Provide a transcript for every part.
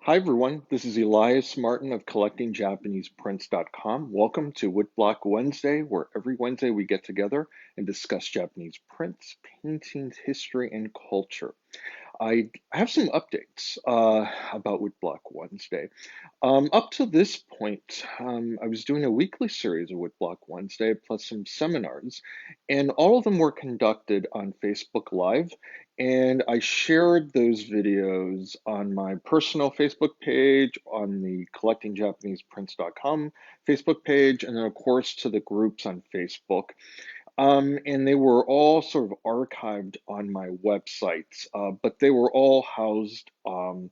Hi everyone, this is Elias Martin of CollectingJapanesePrints.com. Welcome to Woodblock Wednesday, where every Wednesday we get together and discuss Japanese prints, paintings, history, and culture. I have some updates about Woodblock Wednesday. Up to this point, I was doing a weekly series of Woodblock Wednesday plus some seminars, and all of them were conducted on Facebook Live. And I shared those videos on my personal Facebook page, on the CollectingJapanesePrints.com Facebook page, and then, of course, to the groups on Facebook. And they were all sort of archived on my websites, but they were all housed on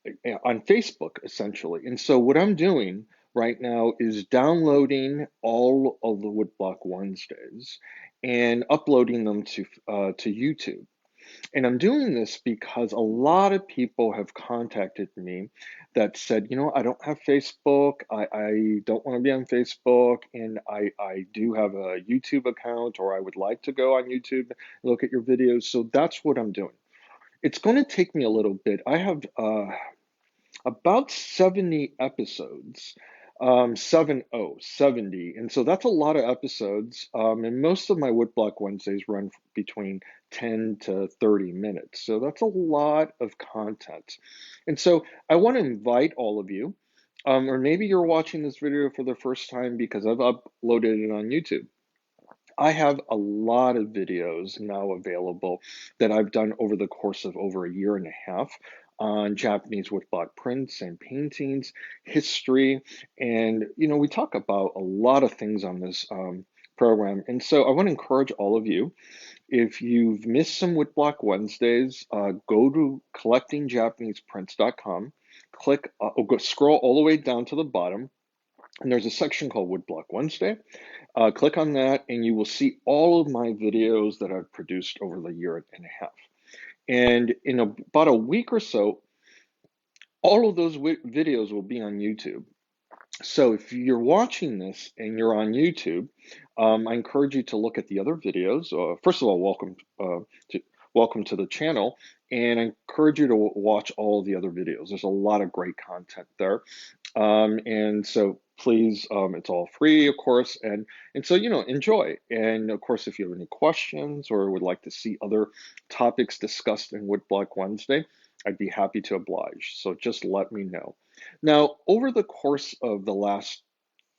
Facebook essentially. And so what I'm doing right now is downloading all of the Woodblock Wednesdays and uploading them to YouTube. And I'm doing this because a lot of people have contacted me that said, I don't have Facebook, I don't want to be on Facebook, and I do have a YouTube account, or I would like to go on YouTube and look at your videos. So that's what I'm doing. It's going to take me a little bit. I have about 70 episodes, 70. And so that's a lot of episodes. And most of my Woodblock Wednesdays run between 10 to 30 minutes. So that's a lot of content. And so I want to invite all of you, or maybe you're watching this video for the first time because I've uploaded it on YouTube. I have a lot of videos now available that I've done over the course of over a year and a half on Japanese woodblock prints and paintings, history, and we talk about a lot of things on this program. And so I want to encourage all of you, if you've missed some Woodblock Wednesdays, go to collectingjapaneseprints.com, scroll all the way down to the bottom, and there's a section called Woodblock Wednesday. Click on that and you will see all of my videos that I've produced over the year and a half. And in about a week or so, all of those videos will be on YouTube. So if you're watching this and you're on YouTube, I encourage you to look at the other videos. First of all, welcome to the channel, and I encourage you to watch all of the other videos. There's a lot of great content there, and so please, it's all free, of course, and so enjoy. And of course, if you have any questions or would like to see other topics discussed in Woodblock Wednesday, I'd be happy to oblige. So just let me know. Now, over the course of the last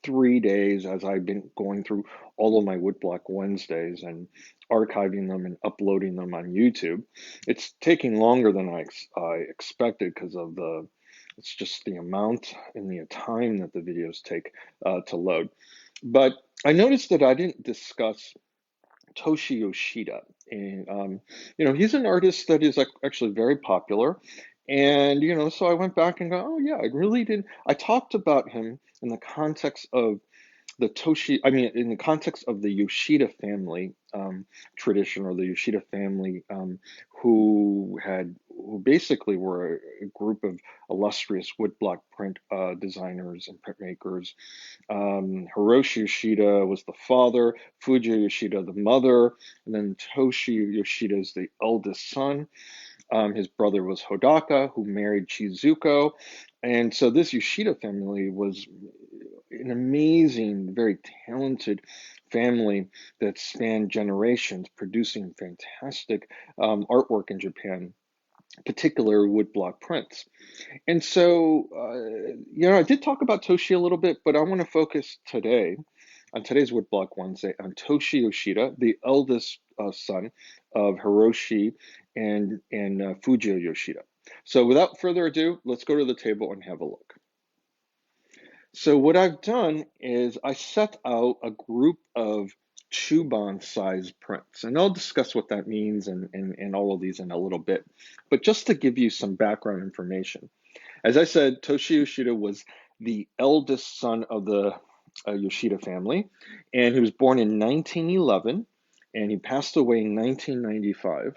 3 days, as I've been going through all of my Woodblock Wednesdays and archiving them and uploading them on YouTube, it's taking longer than I expected because of it's just the amount and the time that the videos take to load. But I noticed that I didn't discuss Toshi Yoshida. And, he's an artist that is actually very popular. And, so I went back and go, oh, yeah, I really didn't. I talked about him in the context of in the context of the Yoshida family tradition, or the Yoshida family who basically were a group of illustrious woodblock print designers and printmakers. Hiroshi Yoshida was the father, Fujiya Yoshida the mother, and then Toshi Yoshida is the eldest son. His brother was Hodaka, who married Chizuko. And so this Yoshida family was an amazing, very talented family that spanned generations, producing fantastic artwork in Japan, particular woodblock prints. And so, I did talk about Toshi a little bit, but I want to focus today, on today's Woodblock Wednesday, on Toshi Yoshida, the eldest son of Hiroshi and Fujiya Yoshida. So without further ado, let's go to the table and have a look. So what I've done is I set out a group of Chuban size prints, and I'll discuss what that means and all of these in a little bit. But just to give you some background information, as I said, Toshi Yoshida was the eldest son of the Yoshida family, and he was born in 1911, and he passed away in 1995.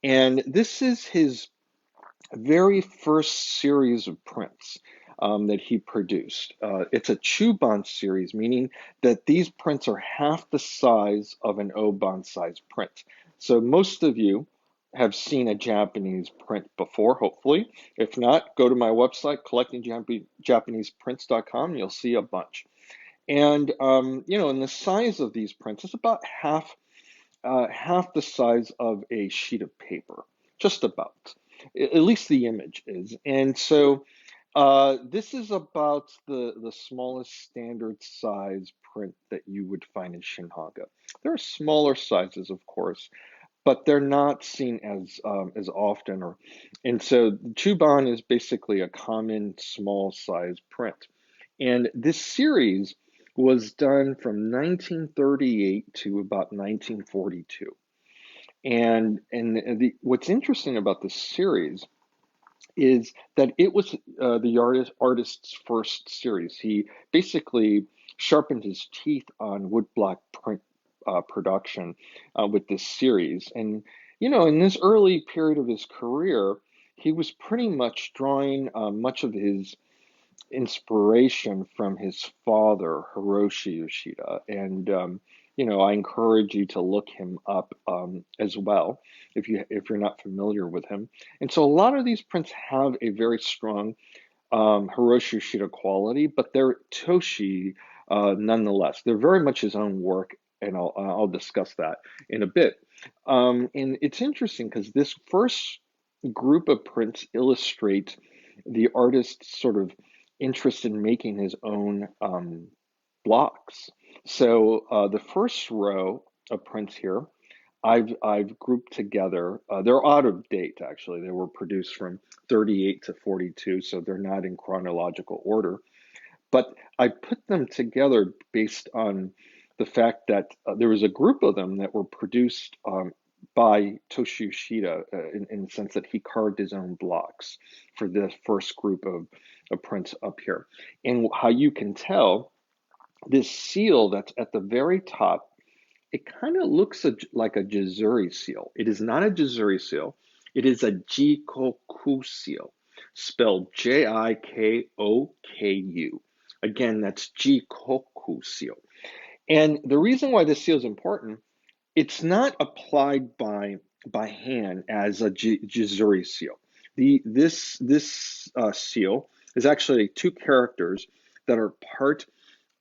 And this is his very first series of prints that he produced. It's a Chuban series, meaning that these prints are half the size of an Oban size print. So most of you have seen a Japanese print before, hopefully. If not, go to my website, collectingjapanese.prints.com, and you'll see a bunch. And and the size of these prints is about half the size of a sheet of paper, just about. At least the image is. And so this is about the smallest standard size print that you would find in Shinhaga. There are smaller sizes, of course, but they're not seen as often. And so Chuban is basically a common small size print. And this series was done from 1938 to about 1942. And what's interesting about this series is that it was the artist's first series. He basically sharpened his teeth on woodblock print production with this series. And in this early period of his career, he was pretty much drawing much of his inspiration from his father, Hiroshi Yoshida. And I encourage you to look him up as well if you're not familiar with him. And so a lot of these prints have a very strong Hiroshi Yoshida quality, but they're Toshi nonetheless. They're very much his own work, and I'll discuss that in a bit. And it's interesting because this first group of prints illustrate the artist's sort of interest in making his own blocks. So the first row of prints here, I've grouped together. They're out of date actually. They were produced from 38 to 42, so they're not in chronological order. But I put them together based on the fact that there was a group of them that were produced by Toshi Yoshida in the sense that he carved his own blocks for the first group of prints up here. And how you can tell, this seal that's at the very top, it kind of looks like a Jizuri seal. It is not a Jizuri seal. It is a Jikoku seal, spelled Jikoku. Again, that's Jikoku seal. And the reason why this seal is important, it's not applied by hand as a Jizuri seal. This seal is actually two characters that are part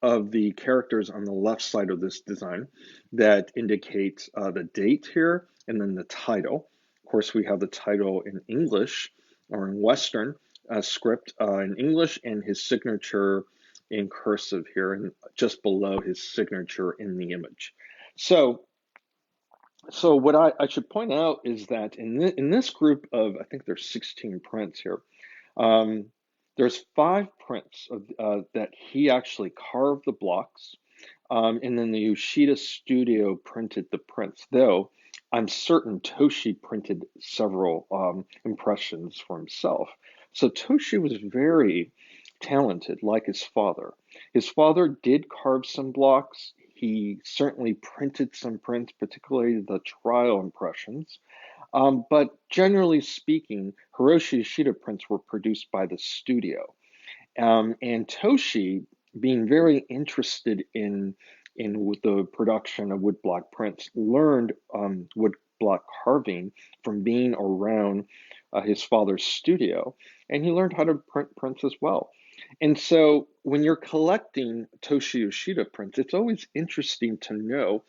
of the characters on the left side of this design that indicate the date here and then the title. Of course, we have the title in English or in Western script in English and his signature in cursive here and just below his signature in the image. So what I should point out is that in this group of, I think there's 16 prints here, um, there's 5 prints that he actually carved the blocks, and then the Yoshida studio printed the prints, though I'm certain Toshi printed several impressions for himself. So Toshi was very talented, like his father. His father did carve some blocks. He certainly printed some prints, particularly the trial impressions. But generally speaking, Hiroshi Yoshida prints were produced by the studio. And Toshi, being very interested in the production of woodblock prints, learned woodblock carving from being around his father's studio, and he learned how to print prints as well. And so when you're collecting Toshi Yoshida prints, it's always interesting to know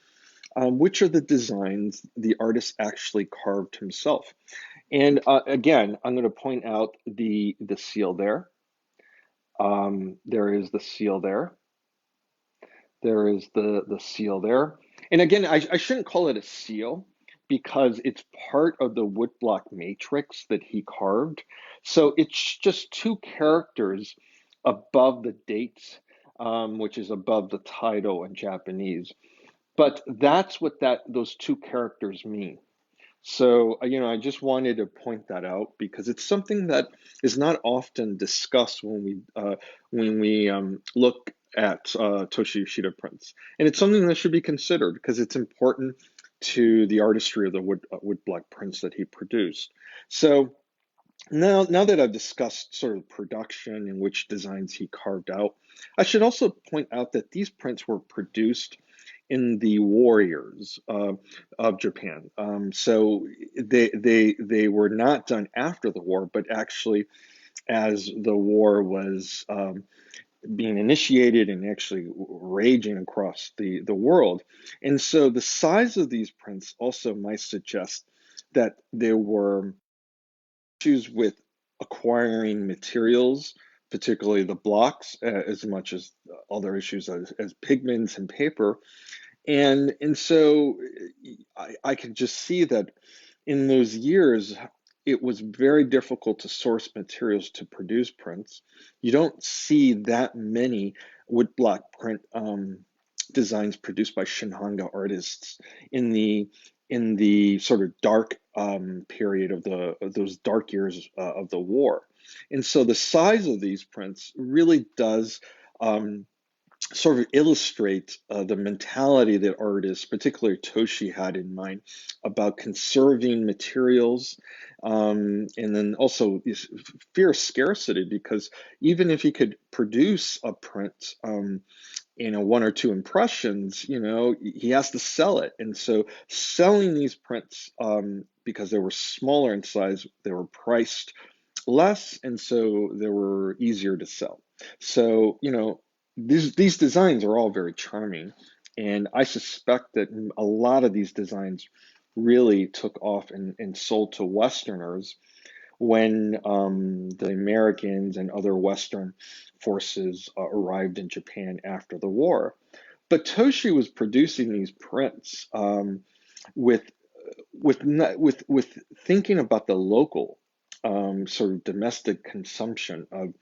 which are the designs the artist actually carved himself. And again, I'm going to point out the seal there. There is the seal there. There is the seal there. And again, I shouldn't call it a seal because it's part of the woodblock matrix that he carved. So it's just two characters above the dates, which is above the title in Japanese. But that's what those two characters mean. So, I just wanted to point that out because it's something that is not often discussed when we look at Toshi Yoshida prints, and it's something that should be considered because it's important to the artistry of the woodblock prints that he produced. So now that I've discussed sort of production and which designs he carved out, I should also point out that these prints were produced in the warriors of Japan. So they were not done after the war, but actually as the war was being initiated and actually raging across the world. And so the size of these prints also might suggest that there were issues with acquiring materials, particularly the blocks, as much as other issues as pigments and paper. And so I could just see that in those years, it was very difficult to source materials to produce prints. You don't see that many woodblock print designs produced by Shinhanga artists in the sort of dark period of those dark years of the war. And so the size of these prints really does um, sort of illustrate the mentality that artists, particularly Toshi, had in mind about conserving materials, and then also fear of scarcity, because even if he could produce a print, one or two impressions, he has to sell it. And so selling these prints, because they were smaller in size, they were priced less, and so they were easier to sell. So, these designs are all very charming, and I suspect that a lot of these designs really took off and sold to Westerners when the Americans and other Western forces arrived in Japan after the war. But Toshi was producing these prints with with thinking about the local sort of domestic consumption of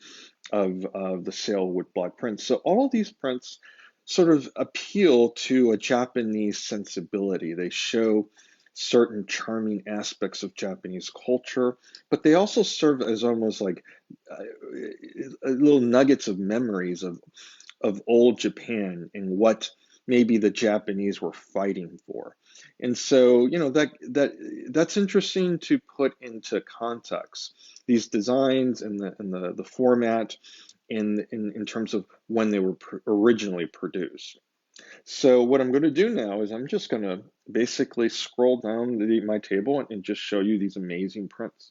the sale of woodblock prints. So all these prints sort of appeal to a Japanese sensibility. They show certain charming aspects of Japanese culture, but they also serve as almost like little nuggets of memories of old Japan and what maybe the Japanese were fighting for. And so, that's interesting to put into context. These designs and the format in terms of when they were originally produced. So what I'm going to do now is I'm just going to basically scroll down my table and just show you these amazing prints.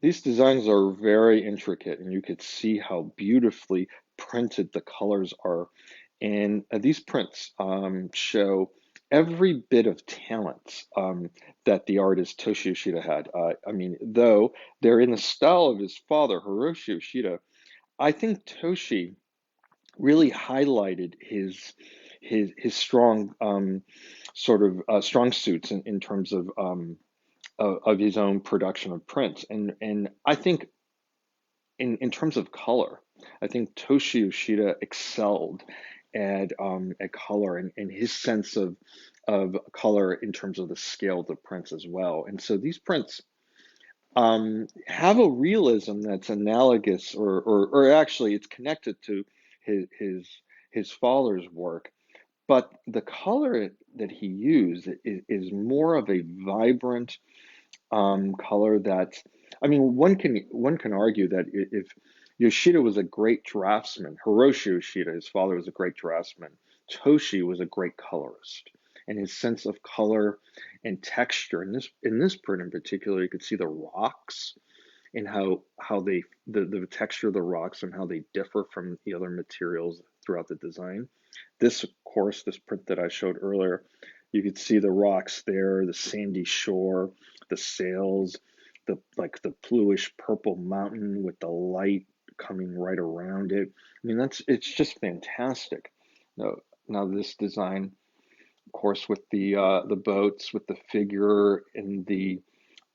These designs are very intricate, and you could see how beautifully printed the colors are. And these prints show every bit of talent that the artist Toshi Yoshida had. I mean, though they're in the style of his father, Hiroshi Yoshida, I think Toshi really highlighted his strong sort of strong suits in terms of his own production of prints. And I think in terms of color, I think Toshi Yoshida excelled at color and his sense of color in terms of the scale of the prints as well. And so these prints have a realism that's analogous, or actually it's connected to his his his father's work, but the color that he used is more of a vibrant color that, I mean, one can argue that if Yoshida was a great draftsman, Hiroshi Yoshida, his father, was a great draftsman, Toshi was a great colorist, and his sense of color and texture in this print in particular, you could see the rocks and how the texture of the rocks and how they differ from the other materials throughout the design. This, of course, this print that I showed earlier, you could see the rocks there, the sandy shore, the sails, the bluish purple mountain with the light coming right around it. I mean, it's just fantastic. Now, now this design. course, with the boats, with the figure in the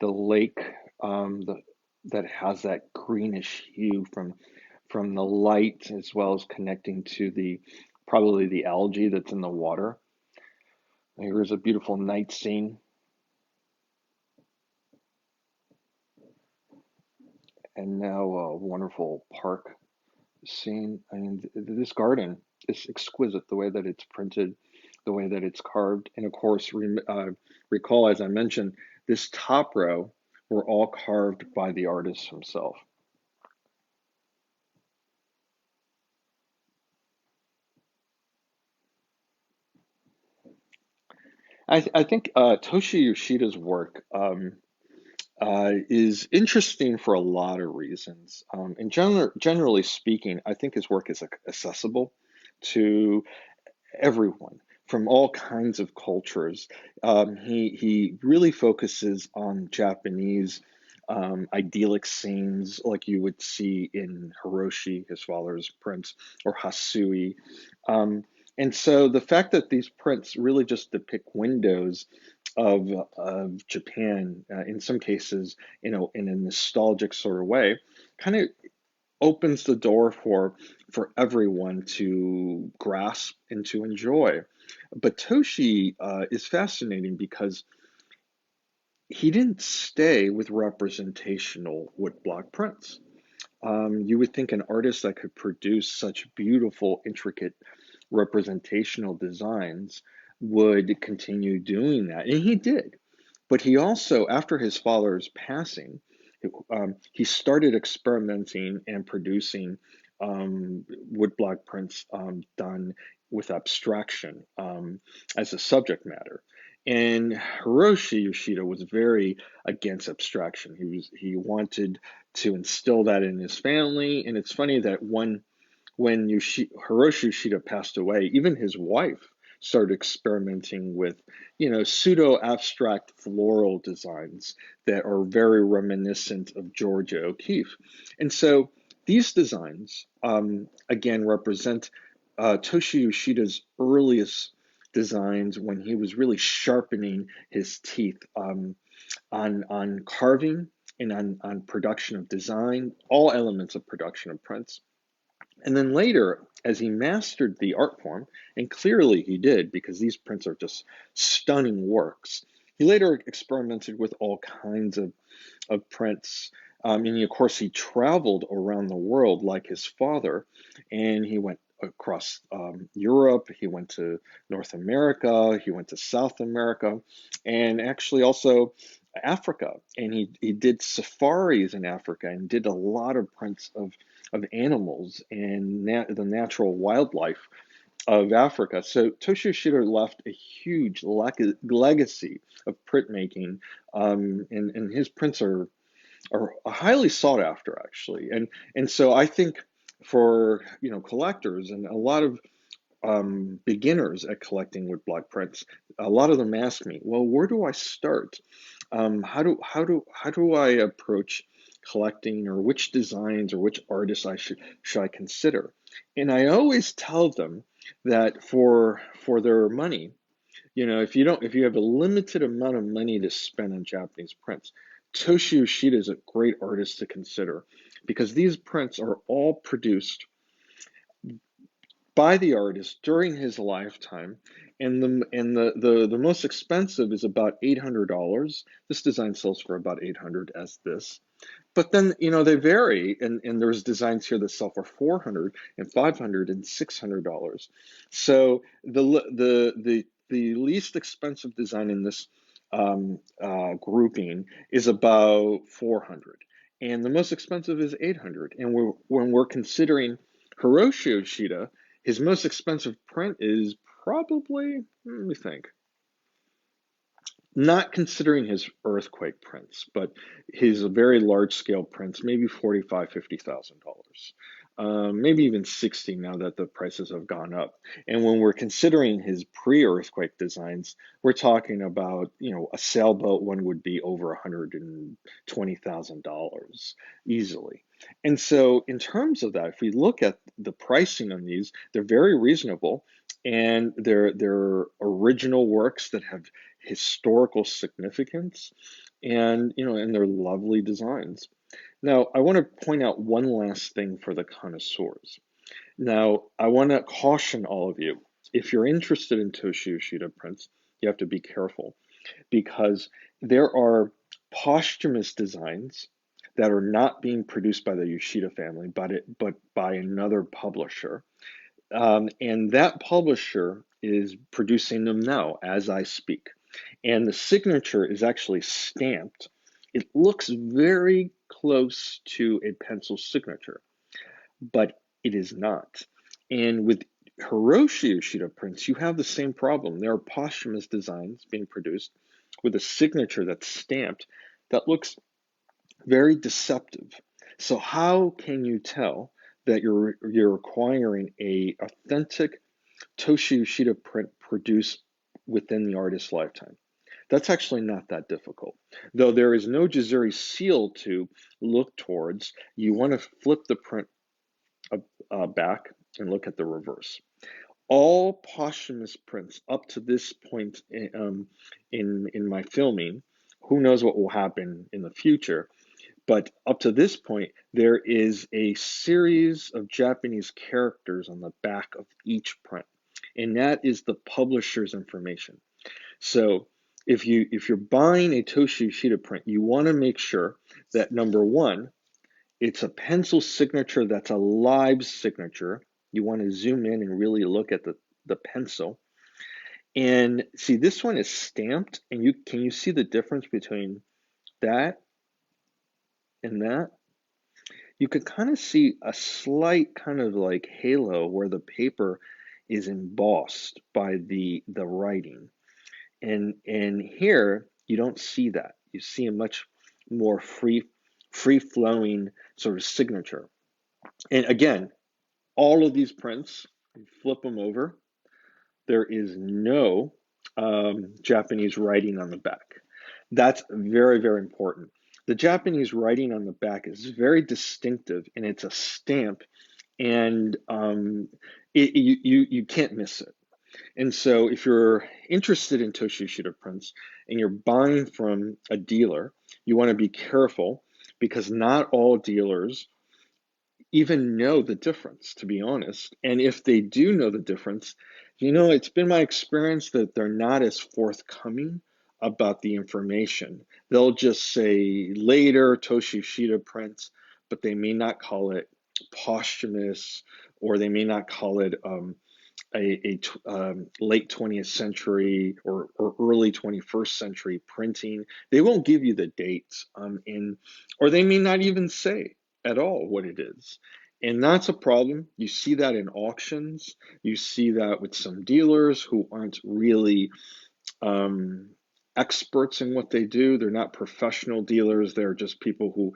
lake, that has that greenish hue from the light, as well as connecting to the probably the algae that's in the water. Here's a beautiful night scene, and now a wonderful park scene. I mean, this garden is exquisite, the way that it's printed, the way that it's carved. And of course, recall, as I mentioned, this top row were all carved by the artist himself. I think Toshi Yoshida's work is interesting for a lot of reasons. Generally speaking, I think his work is accessible to everyone from all kinds of cultures. He really focuses on Japanese idyllic scenes like you would see in Hiroshi, his father's prints, or Hasui. Um, and so the fact that these prints really just depict windows of Japan, in some cases, in a nostalgic sort of way, kind of opens the door for everyone to grasp and to enjoy. But Toshi is fascinating because he didn't stay with representational woodblock prints. You would think an artist that could produce such beautiful, intricate representational designs would continue doing that, and he did. But he also, after his father's passing, he started experimenting and producing woodblock prints done with abstraction as a subject matter. And Hiroshi Yoshida was very against abstraction. He wanted to instill that in his family. And it's funny that when Hiroshi Yoshida passed away, even his wife started experimenting with, pseudo abstract floral designs that are very reminiscent of Georgia O'Keeffe. And so these designs, again, represent Toshi Yoshida's earliest designs when he was really sharpening his teeth on carving and on production of design, all elements of production of prints. And then later, as he mastered the art form, and clearly he did because these prints are just stunning works, he later experimented with all kinds of prints. And of course, he traveled around the world like his father, and he went across Europe, he went to North America, he went to South America, and actually also Africa. And he did safaris in Africa and did a lot of prints of animals and the natural wildlife of Africa. So Toshi Yoshida left a huge legacy of printmaking, and his prints are highly sought after, actually. And so I think for collectors and a lot of beginners at collecting woodblock prints, a lot of them ask me, well, where do I start? How do I approach collecting, or which designs or which artists should I consider? And I always tell them that for their money, if you have a limited amount of money to spend on Japanese prints, Toshi Yoshida is a great artist to consider because these prints are all produced by the artist during his lifetime, and the most expensive is about $800. This design sells for about 800 as this. But then, they vary, and there's designs here that sell for 400 and 500 and $600. So the least expensive design in this grouping is about 400, and the most expensive is 800. And when we're considering Hiroshi Yoshida, his most expensive print is probably, let me think, not considering his earthquake prints, but his very large scale prints, maybe $45,000, $50,000, maybe even 60 now that the prices have gone up. And when we're considering his pre-earthquake designs, we're talking about, a sailboat one would be over $120,000 easily. And so in terms of that, if we look at the pricing on these, they're very reasonable. and they're original works that have historical significance, and and they're lovely designs. Now, I want to point out one last thing for the connoisseurs. Now, I want to caution all of you. If you're interested in Toshi Yoshida prints, you have to be careful because there are posthumous designs that are not being produced by the Yoshida family, but by another publisher. And that publisher is producing them now as I speak. And the signature is actually stamped. It looks very close to a pencil signature, but it is not. And with Hiroshi Yoshida prints, you have the same problem. There are posthumous designs being produced with a signature that's stamped that looks very deceptive. So how can you tell that you're acquiring a authentic Toshi Yoshida print produced within the artist's lifetime? That's actually not that difficult. Though there is no Jazuri seal to look towards, you want to flip the print back and look at the reverse. All posthumous prints up to this point in my filming, who knows what will happen in the future, but up to this point, there is a series of Japanese characters on the back of each print, and that is the publisher's information. So if you're buying a Toshi Yoshida print, you want to make sure that number one, it's a pencil signature that's a live signature. You want to zoom in and really look at the pencil. And see, this one is stamped, and you see the difference between that and that? You could kind of see a slight kind of like halo where the paper is embossed by the writing. And here you don't see that. You see a much more free flowing sort of signature. And again, all of these prints, flip them over, there is no Japanese writing on the back. That's very, very important. The Japanese writing on the back is very distinctive, and it's a stamp, and you can't miss it. And so if you're interested in Toshi Yoshida prints and you're buying from a dealer, you want to be careful because not all dealers even know the difference, to be honest. And if they do know the difference, it's been my experience that they're not as forthcoming about the information. They'll just say later Toshi Yoshida prints, but they may not call it posthumous, or they may not call it late 20th century or early 21st century printing. They won't give you the dates, or they may not even say at all what it is. And that's a problem. You see that in auctions. You see that with some dealers who aren't really experts in what they do. They're not professional dealers. They're just people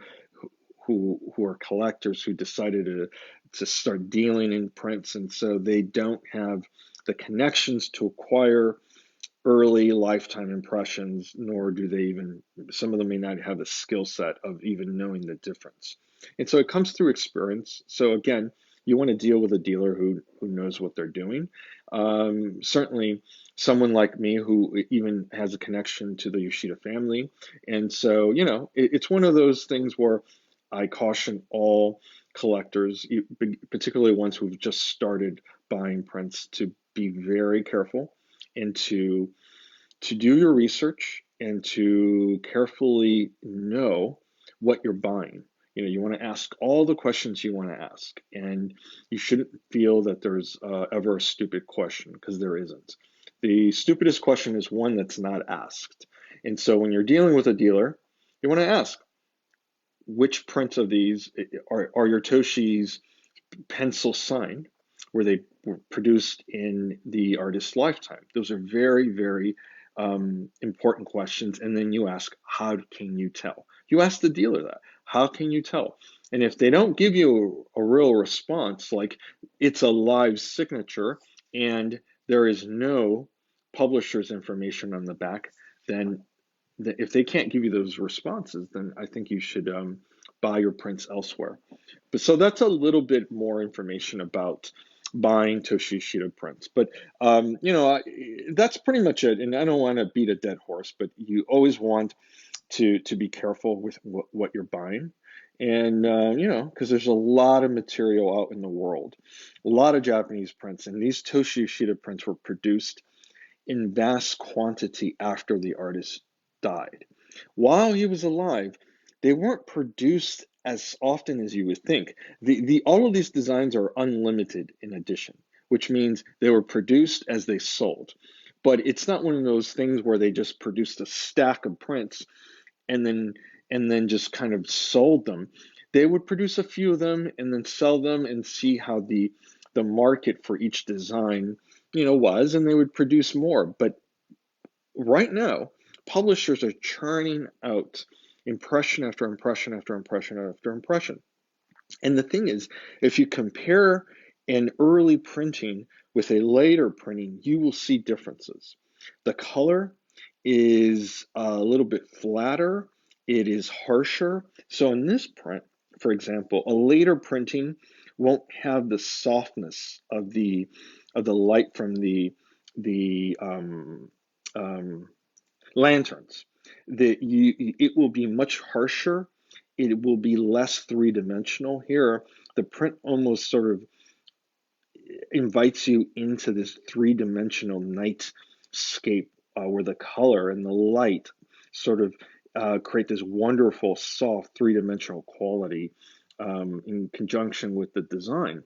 who are collectors who decided to start dealing in prints, and so they don't have the connections to acquire early lifetime impressions, nor do they even, some of them may not have the skill set of even knowing the difference. And so it comes through experience. So again, you want to deal with a dealer who knows what they're doing. Certainly someone like me who even has a connection to the Yoshida family. And so, it's one of those things where I caution all collectors, particularly ones who've just started buying prints, to be very careful and to do your research and to carefully know what you're buying. You want to ask all the questions you want to ask, and you shouldn't feel that there's ever a stupid question, because there isn't. The stupidest question is one that's not asked. And so when you're dealing with a dealer, you want to ask, which print of these are your Toshi's pencil signed? Were they produced in the artist's lifetime? Those are very, very important questions. And then you ask, how can you tell? You ask the dealer that. How can you tell? And if they don't give you a real response, like it's a live signature and there is no publisher's information on the back, then if they can't give you those responses, then I think you should buy your prints elsewhere. But so that's a little bit more information about buying Toshi Yoshida prints. But that's pretty much it. And I don't want to beat a dead horse, but you always want to be careful with what you're buying. And because there's a lot of material out in the world, a lot of Japanese prints, and these Toshi Yoshida prints were produced in vast quantity after the artist died. While he was alive, they weren't produced as often as you would think. All of these designs are unlimited in edition, which means they were produced as they sold. But it's not one of those things where they just produced a stack of prints and then just kind of sold them. They would produce a few of them and then sell them and see how the market for each design was, and they would produce more. But right now, publishers are churning out impression after impression after impression after impression. And the thing is, if you compare an early printing with a later printing, you will see differences. The color is a little bit flatter, it is harsher. So in this print, for example, a later printing won't have the softness of the light from the lanterns. It will be much harsher. It will be less three-dimensional. Here, the print almost sort of invites you into this three-dimensional nightscape where the color and the light sort of create this wonderful, soft, three-dimensional quality in conjunction with the design.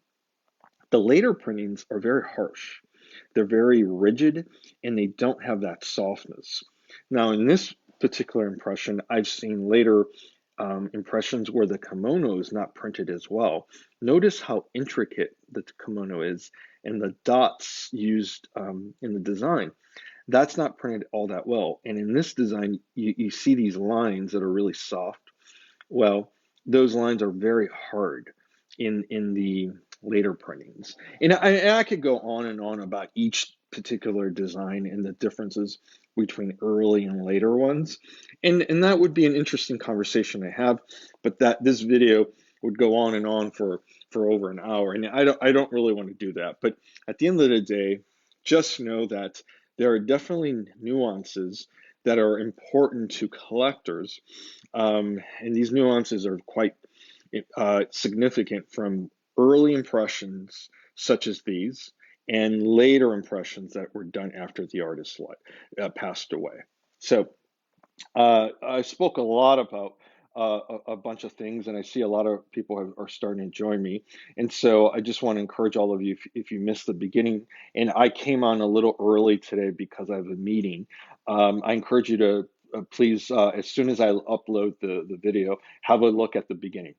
The later printings are very harsh. They're very rigid and they don't have that softness. Now, in this particular impression, I've seen later impressions where the kimono is not printed as well. Notice how intricate the kimono is and the dots used in the design. That's not printed all that well. And in this design, you see these lines that are really soft. Well, those lines are very hard in the later printings. And I could go on and on about each particular design and the differences between early and later ones. And that would be an interesting conversation to have, but that this video would go on and on for over an hour. And I don't really want to do that. But at the end of the day, just know that there are definitely nuances that are important to collectors. And these nuances are quite significant from early impressions such as these and later impressions that were done after the artist passed away. So I spoke a lot about a bunch of things, and I see a lot of people are starting to join me. And so I just want to encourage all of you, if you missed the beginning, and I came on a little early today because I have a meeting, I encourage you to please, as soon as I upload the video, have a look at the beginning.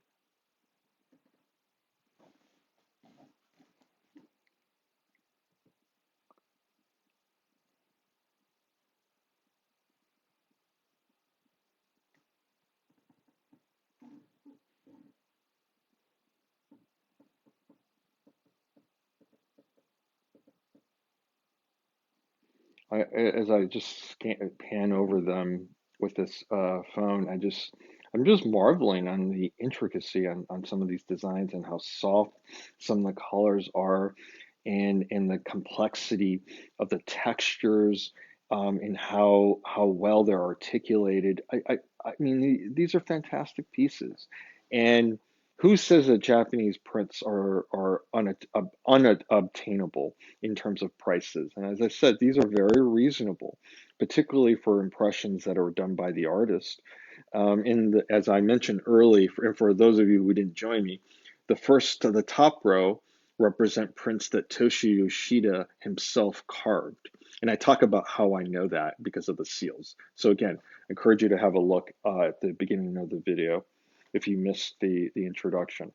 As I just pan over them with this phone, I'm just marveling on the intricacy on some of these designs and how soft some of the colors are, and the complexity of the textures, and how well they're articulated. I mean, these are fantastic pieces, and who says that Japanese prints are unobtainable in terms of prices? And as I said, these are very reasonable, particularly for impressions that are done by the artist. As I mentioned early, for those of you who didn't join me, the top row represent prints that Toshi Yoshida himself carved. And I talk about how I know that because of the seals. So again, I encourage you to have a look at the beginning of the video if you missed the introduction.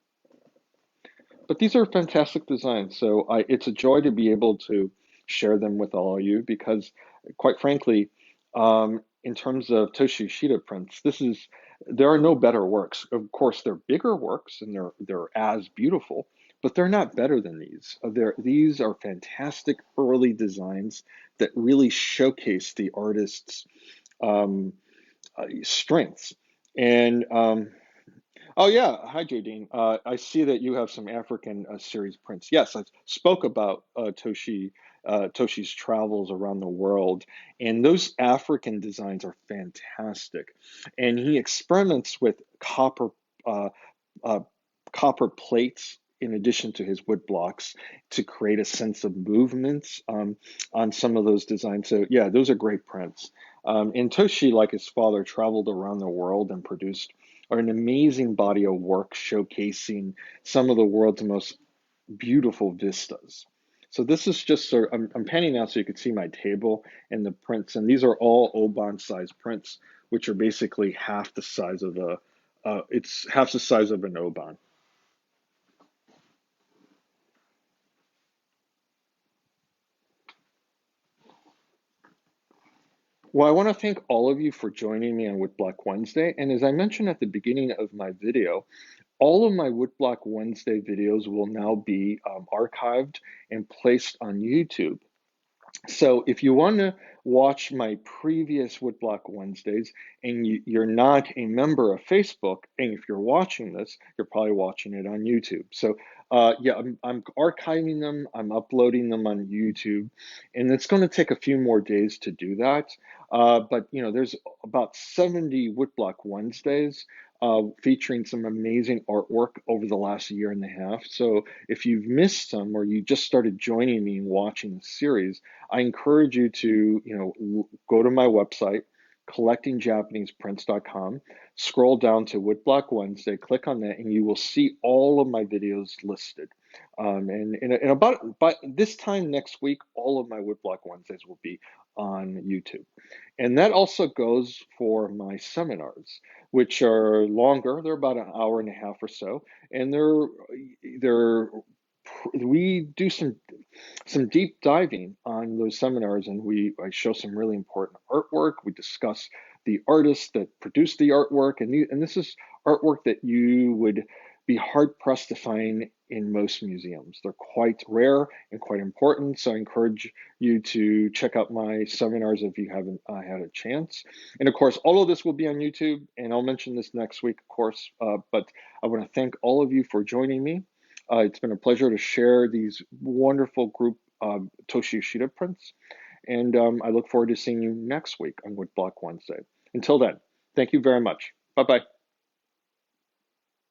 But these are fantastic designs, so it's a joy to be able to share them with all of you because, quite frankly, in terms of Toshi Yoshida prints, there are no better works. Of course, they're bigger works and they're as beautiful, but they're not better than these. These are fantastic early designs that really showcase the artist's strengths. And Oh yeah, hi Jadine. I see that you have some African series prints. Yes, I spoke about Toshi's travels around the world, and those African designs are fantastic. And he experiments with uh, uh, copper plates in addition to his wood blocks to create a sense of movements on some of those designs. So yeah, those are great prints. And Toshi, like his father, traveled around the world and produced an amazing body of work showcasing some of the world's most beautiful vistas. So this is just sort of, I'm panning out so you can see my table and the prints, and these are all Oban size prints, which are basically half the size of it's half the size of an Oban. Well, I want to thank all of you for joining me on Woodblock Wednesday. And as I mentioned at the beginning of my video, all of my Woodblock Wednesday videos will now be archived and placed on YouTube. So if you want to watch my previous Woodblock Wednesdays and you're not a member of Facebook, and if you're watching this, you're probably watching it on YouTube. So yeah, I'm archiving them, I'm uploading them on YouTube, and it's going to take a few more days to do that. But you know, there's about 70 Woodblock Wednesdays featuring some amazing artwork over the last year and a half. So if you've missed some or you just started joining me and watching the series, I encourage you to, go to my website, collectingjapaneseprints.com, scroll down to Woodblock Wednesday, click on that, and you will see all of my videos listed. And in about by this time next week, all of my Woodblock Wednesdays will be on YouTube. And that also goes for my seminars, which are longer. They're about an hour and a half or so, and they're we do some deep diving on those seminars, and I show some really important artwork. We discuss the artists that produced the artwork, and this is artwork that you would be hard pressed to find in most museums. They're quite rare and quite important, so I encourage you to check out my seminars if you haven't had a chance. And of course, all of this will be on YouTube, and I'll mention this next week, of course. But I want to thank all of you for joining me. It's been a pleasure to share these wonderful group Toshi Yoshida prints, and I look forward to seeing you next week on Woodblock Wednesday. Until then, thank you very much. Bye bye.